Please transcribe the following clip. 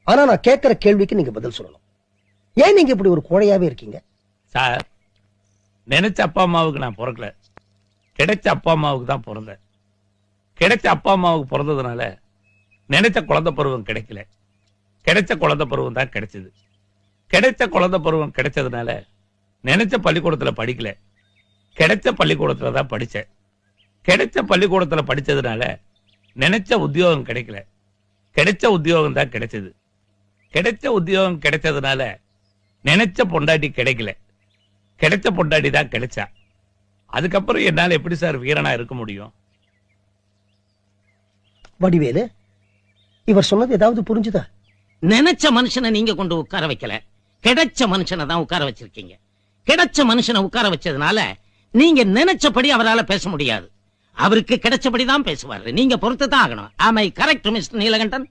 ஆனா நான் கேட்கிற கேள்விக்கு நீங்க பதில் சொல்லணும். ஏன் நீங்க இப்படி ஒரு கோழையாவே இருக்கீங்க? சார், நினைச்ச அப்பா அம்மாவுக்கு நான் பிறக்கல, கிடைச்ச அப்பா அம்மாவுக்கு தான் பிறந்தேன். கிடைச்ச அப்பா அம்மாவுக்கு பிறந்ததுனால நினைச்ச குழந்தை பருவம் கிடைக்கல, கிடைச்ச குழந்தை பருவம் தான் கிடைச்சது. கிடைச்ச குழந்தை பருவம் கிடைச்சதுனால நினைச்ச பள்ளிக்கூடத்துல படிக்கல, கிடைச்ச பள்ளிக்கூடத்துல தான் படிச்சேன். கிடைச்ச பள்ளிக்கூடத்துல படிச்சதுனால நினைச்ச உத்தியோகம் கிடைக்கல, கிடைச்ச உத்தியோகம் தான் கிடைச்சது. கிடைச்ச உத்தியோகம் கிடைச்சதுனால நினைச்ச பொண்டாட்டி கிடைக்கல, கிடைச்ச பொண்டாட்டி தான் கிடைச்சா. அதுக்கப்புறம் என்னால எப்படி சார் வீரனா இருக்க முடியும்? வடிவேலு, இவர் சொன்னது ஏதாவது புரிஞ்சுதா? நினைச்ச மனுஷனை நீங்க கொண்டு உட்கார வைக்கல, கிடைச்ச மனுஷனை தான் உட்கார வச்சிருக்கீங்க. கிடைச்ச மனுஷனை உட்கார வச்சதுனால நீங்க நினைச்சபடி அவரால் பேச முடியாது. அவருக்கு கிடைச்சபடி தான் பேசுவாரு. நீங்க பொறுத்து தான் ஆகணும். ஆமை கரெக்ட் மிஸ்டர் நீலகண்டன்?